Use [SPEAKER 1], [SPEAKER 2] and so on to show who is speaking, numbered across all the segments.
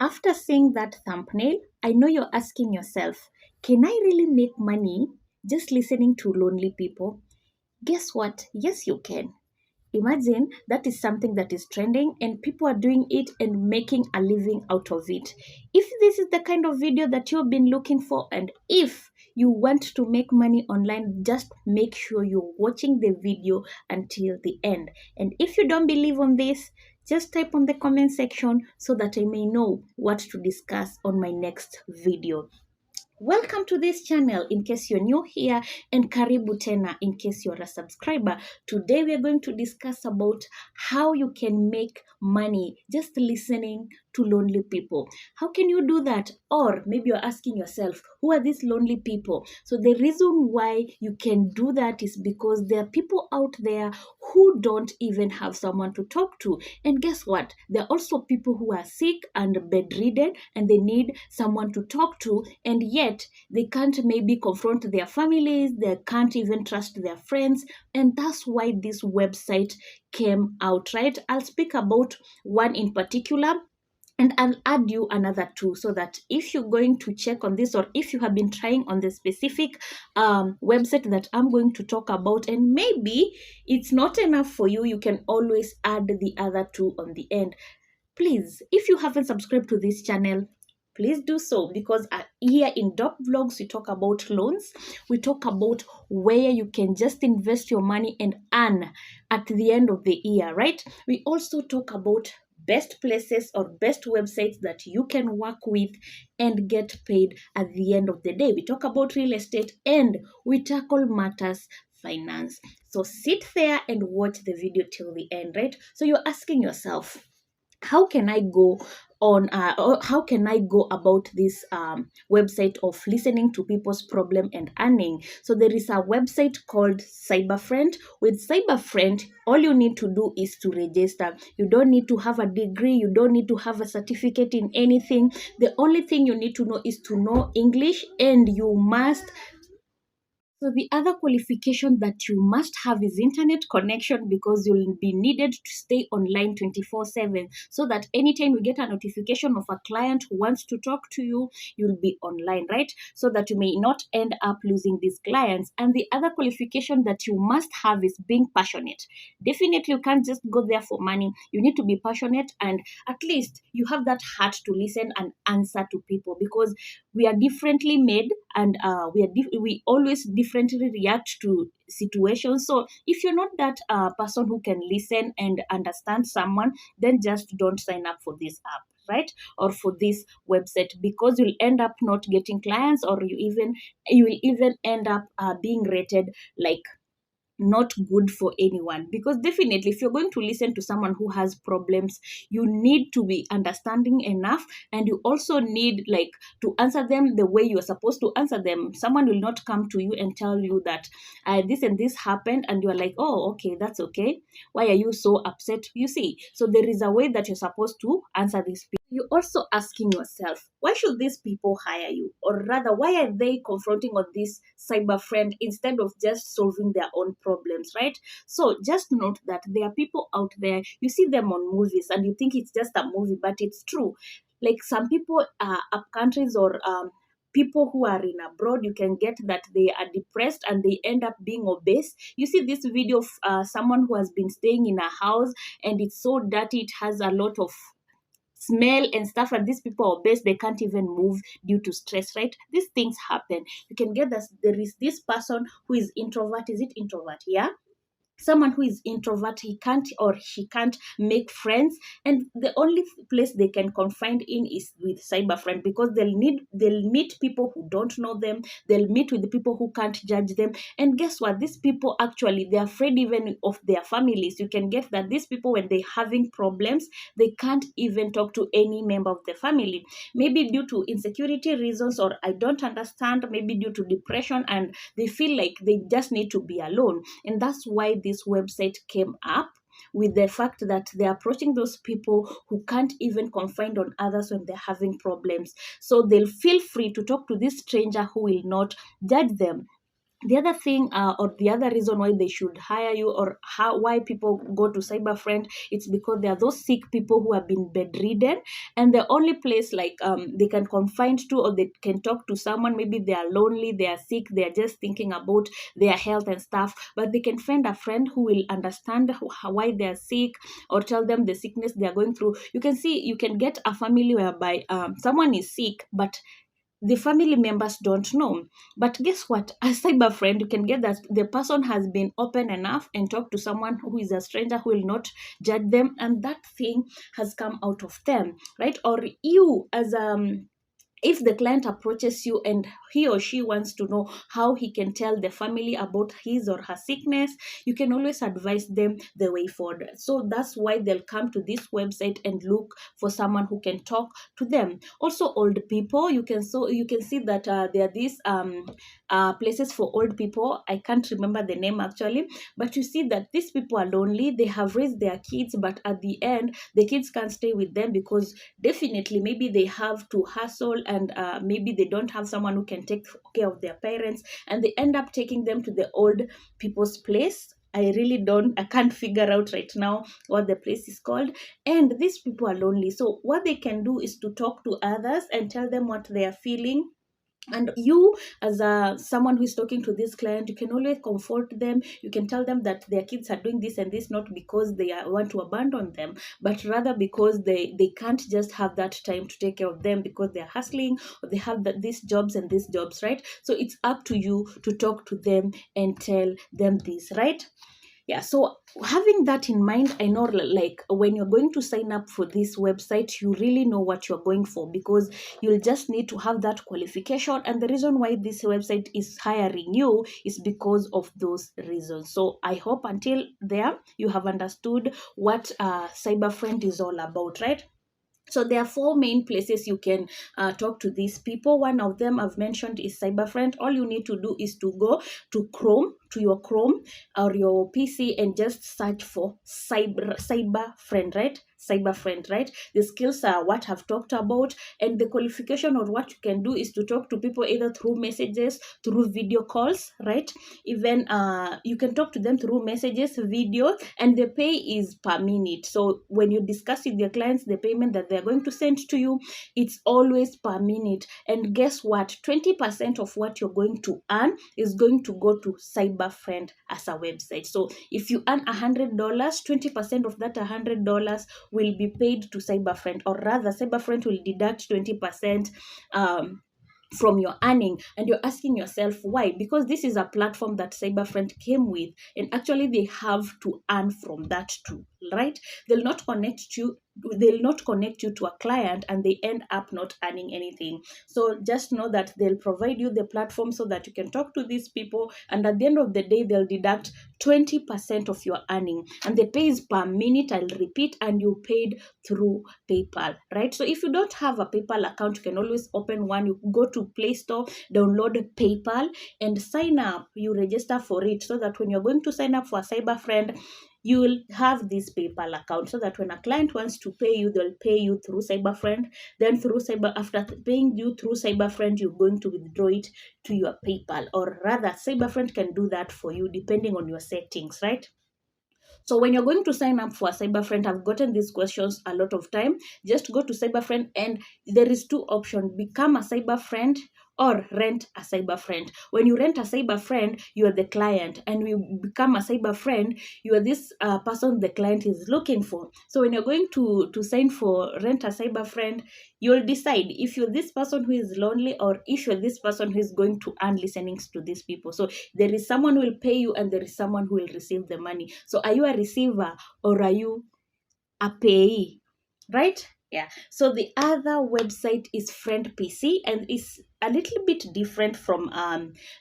[SPEAKER 1] After seeing that thumbnail, I know you're asking yourself, can I really make money just listening to lonely people? Guess what? Yes, you can. Imagine that is something that is trending and people are doing it and making a living out of it. If this is the kind of video that you've been looking for, and if you want to make money online, just make sure you're watching the video until the end. And if you don't believe on this, just type on the comment section so that I may know what to discuss on my next video. Welcome to this channel in case you're new here, and karibu tena in case you're a subscriber. Today we are going to discuss about how you can make money just listening to lonely people. How can you do that? Or maybe you're asking yourself, who are these lonely people? So the reason why you can do that is because there are people out there who don't even have someone to talk to. And guess what? There are also people who are sick and bedridden and they need someone to talk to, and yet they can't maybe confront their families, they can't even trust their friends. And that's why this website came out, right? I'll speak about one in particular, and I'll add you another two, so that if you're going to check on this, or if you have been trying on the specific website that I'm going to talk about, and maybe it's not enough for you, you can always add the other two on the end. Please, if you haven't subscribed to this channel, please do so, because here in Doc Vlogs, we talk about loans. We talk about where you can just invest your money and earn at the end of the year, right? We also talk about best places or best websites that you can work with and get paid at the end of the day. We talk about real estate and we tackle matters finance. So sit there and watch the video till the end, right? So you're asking yourself, how can I go on or how can I go about this website of listening to people's problem and earning? So there is a website called Cyberfriend. With Cyberfriend, all you need to do is to register. You don't need to have a degree, you don't need to have a certificate in anything. The only thing you need to know is to know English, and you must, so the other qualification that you must have is internet connection, because you'll be needed to stay online 24/7, so that anytime you get a notification of a client who wants to talk to you, you'll be online, right? So that you may not end up losing these clients. And the other qualification that you must have is being passionate. Definitely you can't just go there for money. You need to be passionate, and at least you have that heart to listen and answer to people, because we are differently made, and we always differently react to situations. So if you're not that person who can listen and understand someone, then just don't sign up for this app, right? Or for this website, because you'll end up not getting clients, or you will even end up being rated like not good for anyone. Because definitely if you're going to listen to someone who has problems, you need to be understanding enough, and you also need like to answer them the way you're supposed to answer them. Someone will not come to you and tell you that this and this happened, and you're like, oh, okay, that's okay, why are you so upset? You see, so there is a way that you're supposed to answer these people. You're also asking yourself, why should these people hire you? Or rather, why are they confronting on this cyber friend instead of just solving their own problems, right? So just note that there are people out there, you see them on movies and you think it's just a movie, but it's true. Like some people up countries, or people who are in abroad, you can get that they are depressed and they end up being obese. You see this video of someone who has been staying in a house, and it's so dirty, it has a lot of smell and stuff, and these people are obese, they can't even move due to stress, right? These things happen. You can get that there is this person who is introvert. Is it introvert? Yeah, someone who is introvert, he can't or she can't make friends, and the only place they can confine in is with cyber friend, because they'll meet people who don't know them, they'll meet with the people who can't judge them. And guess what, these people actually, they're afraid even of their families. You can get that these people, when they're having problems, they can't even talk to any member of the family, maybe due to insecurity reasons, or I don't understand, maybe due to depression, and they feel like they just need to be alone. And that's why this website came up, with the fact that they're approaching those people who can't even confide on others when they're having problems. So they'll feel free to talk to this stranger who will not judge them. The other thing, or the other reason why they should hire you, or why people go to cyberfriend, it's because there are those sick people who have been bedridden, and the only place like they can confine to, or they can talk to someone. Maybe they are lonely, they are sick, they are just thinking about their health and stuff, but they can find a friend who will understand why they are sick, or tell them the sickness they are going through. You can get a family whereby someone is sick, but the family members don't know. But guess what? A cyber friend, you can get that the person has been open enough and talk to someone who is a stranger, who will not judge them, and that thing has come out of them, right? Or you as if the client approaches you and he or she wants to know how he can tell the family about his or her sickness, you can always advise them the way forward. So that's why they'll come to this website and look for someone who can talk to them. Also, old people, you can see that there are these places for old people. I can't remember the name actually, but you see that these people are lonely. They have raised their kids, but at the end, the kids can't stay with them because definitely maybe they have to hustle, and maybe they don't have someone who can take care of their parents, and they end up taking them to the old people's place. I can't figure out right now what the place is called. And these people are lonely, so what they can do is to talk to others and tell them what they are feeling. And you, as someone who is talking to this client, you can always comfort them. You can tell them that their kids are doing this and this, not because they want to abandon them, but rather because they can't just have that time to take care of them because they're hustling, or they have these jobs and these jobs, right? So it's up to you to talk to them and tell them this, right? Yeah, so having that in mind, I know like when you're going to sign up for this website, you really know what you're going for, because you'll just need to have that qualification. And the reason why this website is hiring you is because of those reasons. So I hope until there you have understood what cyberfriend is all about, right? So there are four main places you can talk to these people. One of them I've mentioned is cyberfriend. All you need to do is to go to your Chrome or your PC, and just search for cyberfriend, right? Cyberfriend, right? The skills are what I've talked about, and the qualification or what you can do is to talk to people either through messages, through video calls, right? Even you can talk to them through messages, video, and the pay is per minute. So when you discuss with your clients, the payment that they're going to send to you, it's always per minute. And guess what? 20% of what you're going to earn is going to go to cyberfriend as a website. So if you earn $100, 20% of that $100 will be paid to cyberfriend, or rather cyberfriend will deduct 20% from your earning. And you're asking yourself why? Because this is a platform that cyberfriend came with, and actually they have to earn from that too, right? They'll not connect you to a client and they end up not earning anything. So just know that they'll provide you the platform so that you can talk to these people, and at the end of the day they'll deduct 20% of your earning, and the pay is per minute, I'll repeat, and you paid through PayPal, right? So if you don't have a PayPal account, you can always open one. You go to Play Store, download PayPal, and sign up. You register for it, so that when you're going to sign up for a cyberfriend, you will have this PayPal account, so that when a client wants to pay you, they'll pay you through cyberfriend. Then after paying you through cyberfriend, you're going to withdraw it to your PayPal, or rather cyberfriend can do that for you depending on your settings, right? So when you're going to sign up for a cyberfriend, I've gotten these questions a lot of time. Just go to cyberfriend, and there is two options: become a cyberfriend or rent a cyberfriend. When you rent a cyberfriend, you are the client, and when you become a cyberfriend, you are this person the client is looking for. So when you're going to sign for rent a cyberfriend, you'll decide if you're this person who is lonely, or if you're this person who is going to earn listenings to these people. So there is someone who will pay you, and there is someone who will receive the money. So are you a receiver, or are you a payee, right? Yeah. So the other website is Friend PC, and it's a little bit different from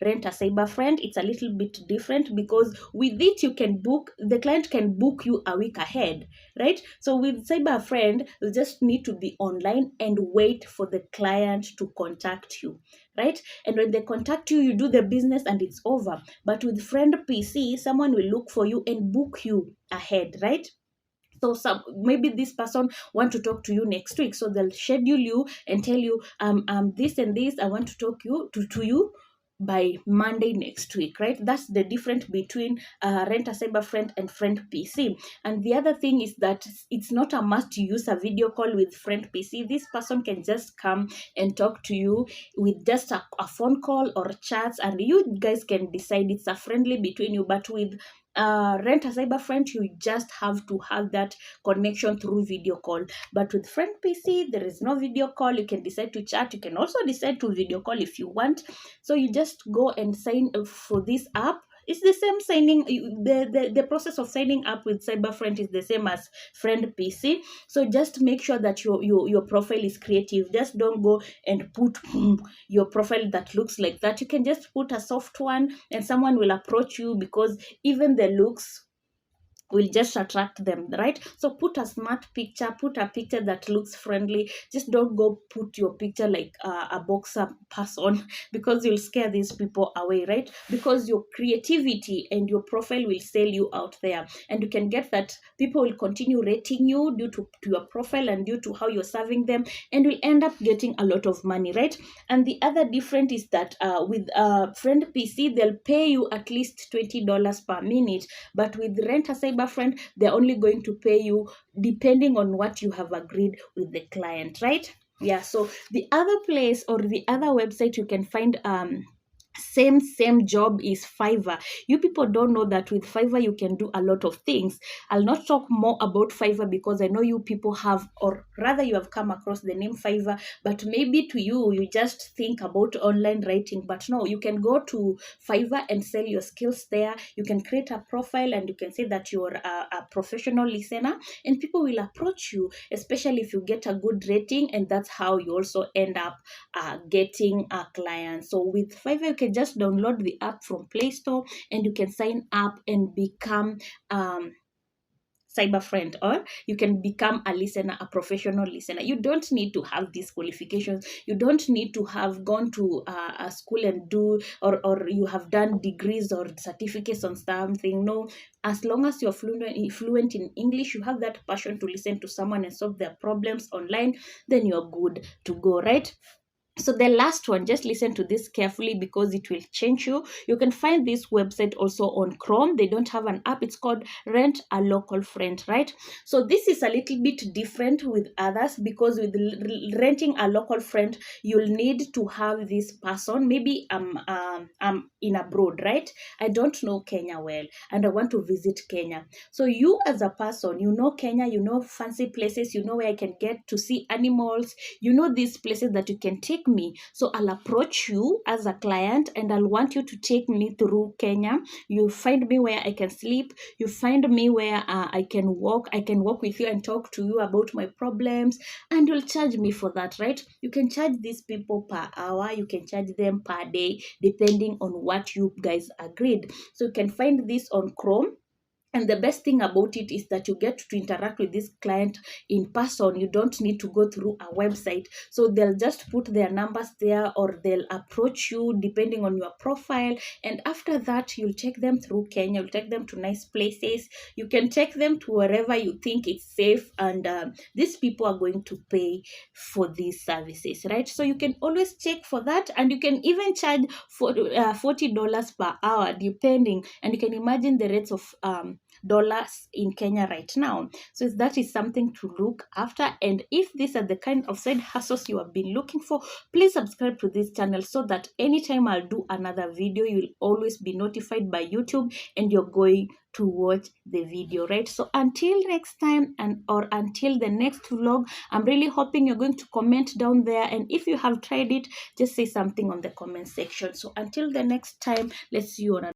[SPEAKER 1] Rent a Cyberfriend. It's a little bit different because with it the client can book you a week ahead, right? So with Cyberfriend, you just need to be online and wait for the client to contact you, right? And when they contact you, you do the business and it's over. But with Friend PC, someone will look for you and book you ahead, right? So maybe this person want to talk to you next week, so they'll schedule you and tell you this and this, I want to talk to you by Monday next week, right? That's the difference between Rent a Cyber Friend and Friend PC. And the other thing is that it's not a must to use a video call with Friend PC. This person can just come and talk to you with just a phone call or chats, and you guys can decide. It's a friendly between you. But with Rent a Cyber Friend, you just have to have that connection through video call. But with Friend PC, there is no video call. You can decide to chat. You can also decide to video call if you want. So you just go and sign up for this app. It's the same signing. The process of signing up with CyberFriend is the same as Friend PC. So just make sure that your profile is creative. Just don't go and put your profile that looks like that. You can just put a soft one, and someone will approach you, because even the looks will just attract them, right? So put a smart picture, put a picture that looks friendly. Just don't go put your picture like a boxer person, because you'll scare these people away, right? Because your creativity and your profile will sell you out there, and you can get that people will continue rating you due to your profile and due to how you're serving them, and will end up getting a lot of money, right? And the other difference is that with Friend PC, they'll pay you at least $20 per minute, but with Rent a Cyber Friend, they're only going to pay you depending on what you have agreed with the client, right? Yeah, so the other place or the other website you can find same job is Fiverr. You people don't know that with Fiverr you can do a lot of things. I'll not talk more about Fiverr because I know you people have, or rather you have come across the name Fiverr, but maybe to you just think about online writing. But no, you can go to Fiverr and sell your skills there. You can create a profile and you can say that you're a professional listener, and people will approach you, especially if you get a good rating, and that's how you also end up getting a client. So with Fiverr, you can just download the app from Play Store, and you can sign up and become cyber friend, or you can become a listener, a professional listener. You don't need to have these qualifications. You don't need to have gone to a school and do, or you have done degrees or certificates on something. No, as long as you're fluent in English, you have that passion to listen to someone and solve their problems online, then you're good to go, right? So the last one, just listen to this carefully because it will change you. You can find this website also on Chrome. They don't have an app. It's called Rent a Local Friend, right? So this is a little bit different with others, because with renting a local friend, you'll need to have this person. Maybe I'm in abroad, right? I don't know Kenya well, and I want to visit Kenya. So you as a person, you know Kenya, you know fancy places, you know where I can get to see animals, you know these places that you can take me. So I'll approach you as a client and I'll want you to take me through Kenya. You find me where I can sleep. You find me where I can walk. I can walk with you and talk to you about my problems, and you'll charge me for that, right? You can charge these people per hour. You can charge them per day, depending on what you guys agreed. So you can find this on Chrome. And the best thing about it is that you get to interact with this client in person. You don't need to go through a website. So they'll just put their numbers there, or they'll approach you depending on your profile. And after that, you'll take them through Kenya. You'll take them to nice places. You can take them to wherever you think it's safe. And these people are going to pay for these services, right? So you can always check for that. And you can even charge for $40 per hour, depending. And you can imagine the rates of dollars in Kenya right now. So that is something to look after. And if these are the kind of side hustles you have been looking for, please subscribe to this channel so that anytime I'll do another video, you'll always be notified by YouTube and you're going to watch the video, right? So until next time, or until the next vlog, I'm really hoping you're going to comment down there. And if you have tried it, just say something on the comment section. So until the next time, let's see you on